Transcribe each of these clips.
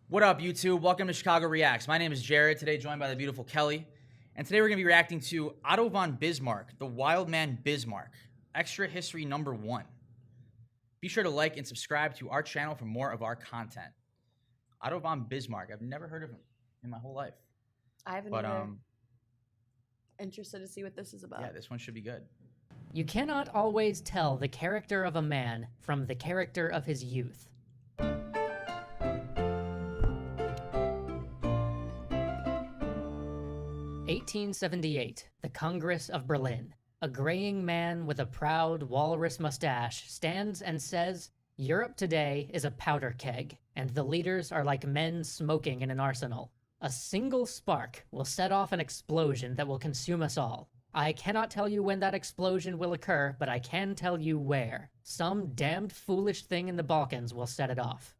What up, YouTube? Welcome to Chicago Reacts. My name is Jared, today joined by the beautiful Kelly. And today we're going to be reacting to Otto von Bismarck, the Wildman Bismarck, Extra History number 1. Be sure to like and subscribe to our channel for more of our content. Otto von Bismarck, I've never heard of him in my whole life. I haven't either. Interested to see what this is about. Yeah, this one should be good. You cannot always tell the character of a man from the character of his youth. 1878, the Congress of Berlin. A graying man with a proud walrus mustache stands and says, "Europe today is a powder keg, and the leaders are like men smoking in an arsenal. A single spark will set off an explosion that will consume us all. I cannot tell you when that explosion will occur, but I can tell you where. Some damned foolish thing in the Balkans will set it off."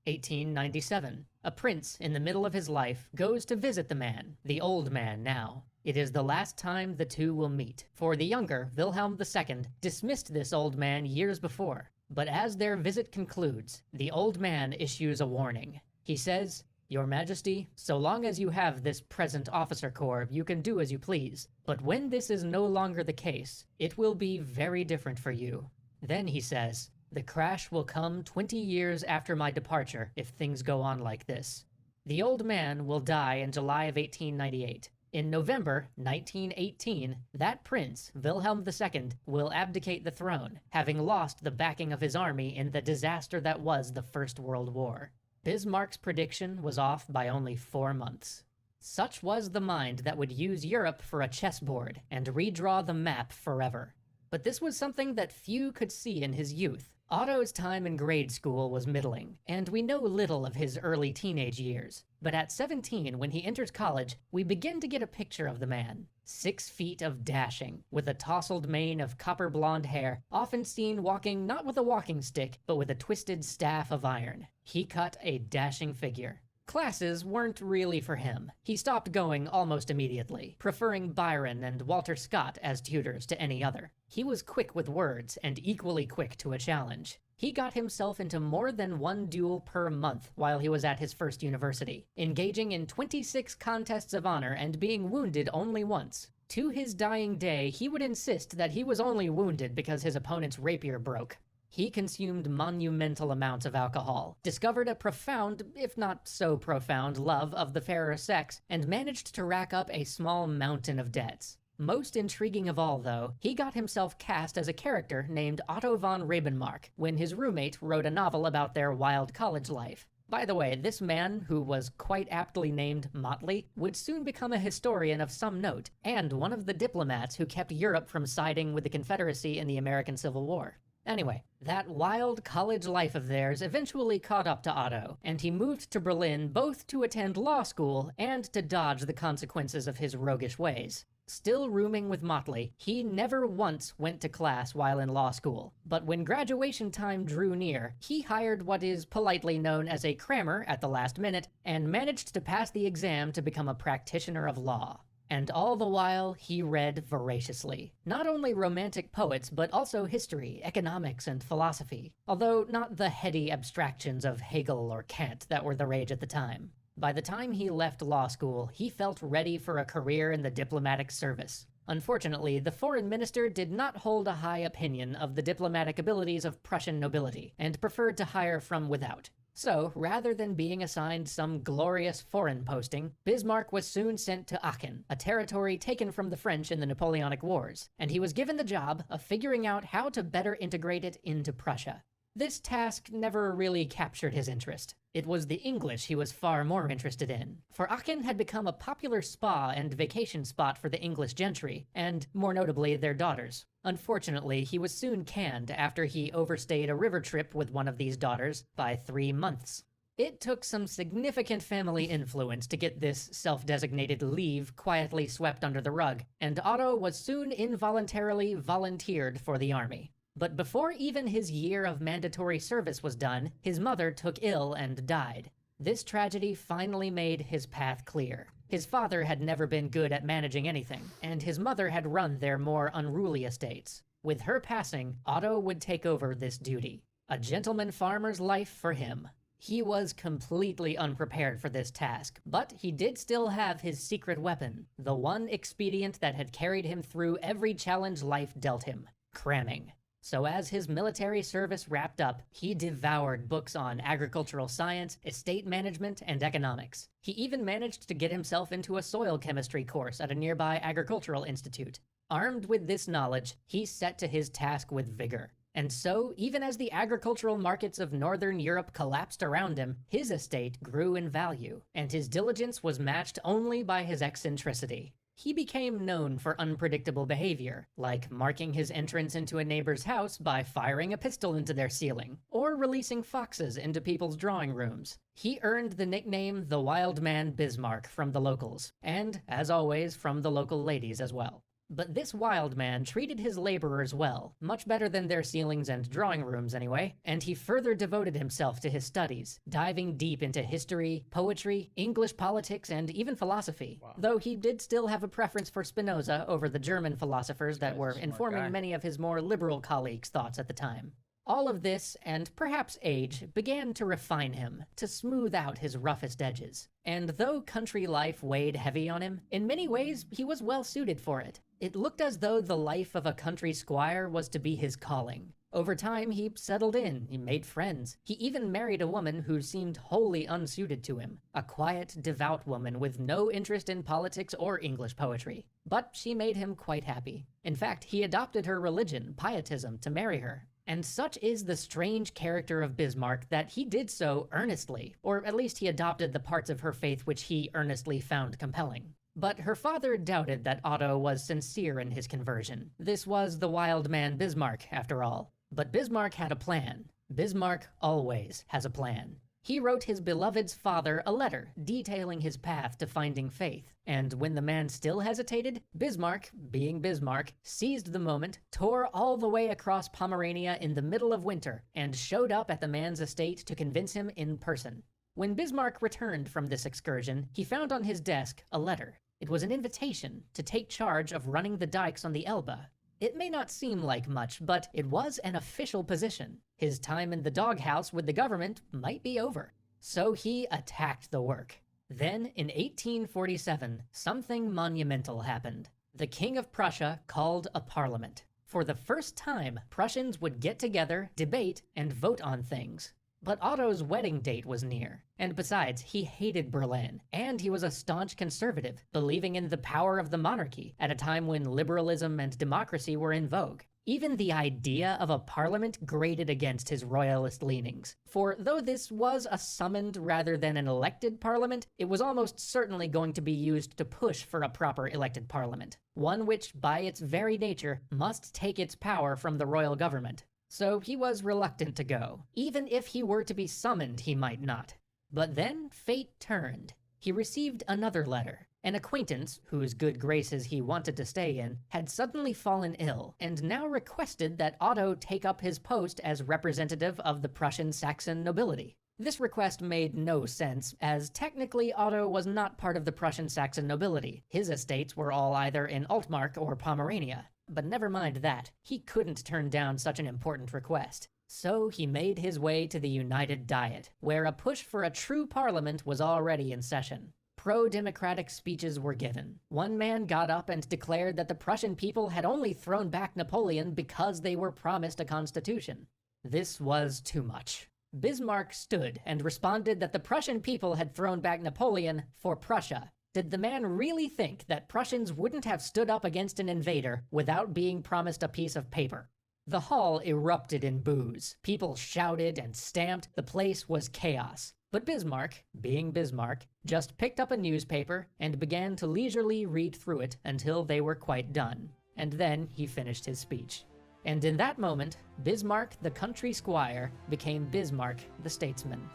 1897. A prince in the middle of his life goes to visit the man, the old man now. It is the last time the two will meet, for the younger, Wilhelm II, dismissed this old man years before. But as their visit concludes, the old man issues a warning. He says, "Your Majesty, so long as you have this present officer corps, you can do as you please. But when this is no longer the case, it will be very different for you." Then he says, "The crash will come 20 years after my departure if things go on like this." The old man will die in July of 1898. In November 1918, that prince, Wilhelm II, will abdicate the throne, having lost the backing of his army in the disaster that was the First World War. Bismarck's prediction was off by only 4 months. Such was the mind that would use Europe for a chessboard and redraw the map forever. But this was something that few could see in his youth. Otto's time in grade school was middling, and we know little of his early teenage years. But at 17, when he enters college, we begin to get a picture of the man. 6 feet of dashing, with a tousled mane of copper blonde hair, often seen walking not with a walking stick, but with a twisted staff of iron. He cut a dashing figure. Classes weren't really for him. He stopped going almost immediately, preferring Byron and Walter Scott as tutors to any other. He was quick with words and equally quick to a challenge. He got himself into more than 1 duel per month while he was at his first university, engaging in 26 contests of honor and being wounded only once. To his dying day, he would insist that he was only wounded because his opponent's rapier broke. He consumed monumental amounts of alcohol, discovered a profound, if not so profound, love of the fairer sex, and managed to rack up a small mountain of debts. Most intriguing of all, though, he got himself cast as a character named Otto von Bismarck when his roommate wrote a novel about their wild college life. By the way, this man, who was quite aptly named Motley, would soon become a historian of some note, and one of the diplomats who kept Europe from siding with the Confederacy in the American Civil War. Anyway, that wild college life of theirs eventually caught up to Otto, and he moved to Berlin both to attend law school and to dodge the consequences of his roguish ways. Still rooming with Motley, he never once went to class while in law school. But when graduation time drew near, he hired what is politely known as a crammer at the last minute, and managed to pass the exam to become a practitioner of law. And all the while, he read voraciously. Not only romantic poets, but also history, economics, and philosophy. Although not the heady abstractions of Hegel or Kant that were the rage at the time. By the time he left law school, he felt ready for a career in the diplomatic service. Unfortunately, the foreign minister did not hold a high opinion of the diplomatic abilities of Prussian nobility, and preferred to hire from without. So, rather than being assigned some glorious foreign posting, Bismarck was soon sent to Aachen, a territory taken from the French in the Napoleonic Wars, and he was given the job of figuring out how to better integrate it into Prussia. This task never really captured his interest. It was the English he was far more interested in, for Aachen had become a popular spa and vacation spot for the English gentry, and, more notably, their daughters. Unfortunately, he was soon canned after he overstayed a river trip with one of these daughters by 3 months. It took some significant family influence to get this self-designated leave quietly swept under the rug, and Otto was soon involuntarily volunteered for the army. But before even his year of mandatory service was done, his mother took ill and died. This tragedy finally made his path clear. His father had never been good at managing anything, and his mother had run their more unruly estates. With her passing, Otto would take over this duty. A gentleman farmer's life for him. He was completely unprepared for this task, but he did still have his secret weapon, the one expedient that had carried him through every challenge life dealt him: cramming. So as his military service wrapped up, he devoured books on agricultural science, estate management, and economics. He even managed to get himself into a soil chemistry course at a nearby agricultural institute. Armed with this knowledge, he set to his task with vigor. And so, even as the agricultural markets of Northern Europe collapsed around him, his estate grew in value, and his diligence was matched only by his eccentricity. He became known for unpredictable behavior, like marking his entrance into a neighbor's house by firing a pistol into their ceiling, or releasing foxes into people's drawing rooms. He earned the nickname the Wildman Bismarck from the locals, and, as always, from the local ladies as well. But this wild man treated his laborers well, much better than their ceilings and drawing rooms anyway, and he further devoted himself to his studies, diving deep into history, poetry, English politics, and even philosophy. Wow. Though he did still have a preference for Spinoza over the German philosophers that were informing many of his more liberal colleagues' thoughts at the time. All of this, and perhaps age, began to refine him, to smooth out his roughest edges. And though country life weighed heavy on him, in many ways he was well suited for it. It looked as though the life of a country squire was to be his calling. Over time, he settled in, he made friends. He even married a woman who seemed wholly unsuited to him, a quiet, devout woman with no interest in politics or English poetry. But she made him quite happy. In fact, he adopted her religion, pietism, to marry her. And such is the strange character of Bismarck that he did so earnestly, or at least he adopted the parts of her faith which he earnestly found compelling. But her father doubted that Otto was sincere in his conversion. This was the wild man Bismarck, after all. But Bismarck had a plan. Bismarck always has a plan. He wrote his beloved's father a letter detailing his path to finding faith. And when the man still hesitated, Bismarck, being Bismarck, seized the moment, tore all the way across Pomerania in the middle of winter, and showed up at the man's estate to convince him in person. When Bismarck returned from this excursion, he found on his desk a letter. It was an invitation to take charge of running the dikes on the Elbe. It may not seem like much, but it was an official position. His time in the doghouse with the government might be over. So he attacked the work. Then, in 1847, something monumental happened. The King of Prussia called a parliament. For the first time, Prussians would get together, debate, and vote on things. But Otto's wedding date was near, and besides, he hated Berlin, and he was a staunch conservative, believing in the power of the monarchy at a time when liberalism and democracy were in vogue. Even the idea of a parliament grated against his royalist leanings, for though this was a summoned rather than an elected parliament, it was almost certainly going to be used to push for a proper elected parliament, one which, by its very nature, must take its power from the royal government. So he was reluctant to go. Even if he were to be summoned, he might not. But then fate turned. He received another letter. An acquaintance, whose good graces he wanted to stay in, had suddenly fallen ill, and now requested that Otto take up his post as representative of the Prussian Saxon nobility. This request made no sense, as technically Otto was not part of the Prussian Saxon nobility. His estates were all either in Altmark or Pomerania. But never mind that, he couldn't turn down such an important request. So he made his way to the United Diet, where a push for a true parliament was already in session. Pro-democratic speeches were given. One man got up and declared that the Prussian people had only thrown back Napoleon because they were promised a constitution. This was too much. Bismarck stood and responded that the Prussian people had thrown back Napoleon for Prussia. Did the man really think that Prussians wouldn't have stood up against an invader without being promised a piece of paper? The hall erupted in boos. People shouted and stamped. The place was chaos. But Bismarck, being Bismarck, just picked up a newspaper and began to leisurely read through it until they were quite done. And then he finished his speech. And in that moment, Bismarck the country squire became Bismarck the statesman.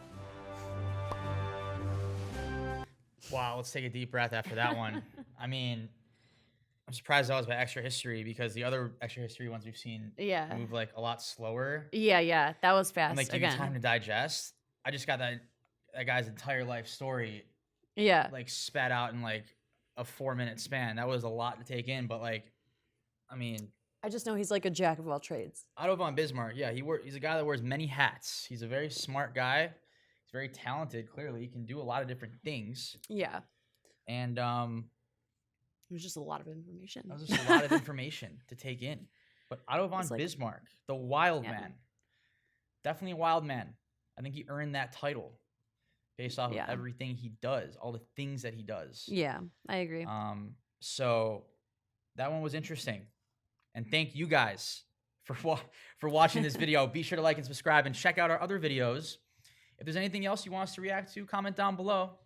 Wow, let's take a deep breath after that one. I mean, I'm surprised that was by extra history because the other extra history ones we've seen move like a lot slower. Yeah, that was fast. And like give you time to digest. I just got that guy's entire life story. Yeah. Like spat out in like a 4-minute span. That was a lot to take in, but like, I mean, I just know he's like a jack of all trades. Otto von Bismarck, yeah, he's a guy that wears many hats. He's a very smart guy. He's very talented, clearly. He can do a lot of different things. Yeah. And It was just a lot of information. that was just a lot of information to take in. But Otto von It's like- Bismarck, the wild Yeah. man. Definitely a wild man. I think he earned that title based off Yeah. of everything he does, all the things that he does. Yeah, I agree. So that one was interesting. And thank you guys for watching this video. Be sure to like and subscribe and check out our other videos. If there's anything else you want us to react to, comment down below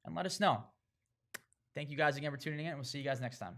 and let us know. Thank you guys again for tuning in, and we'll see you guys next time.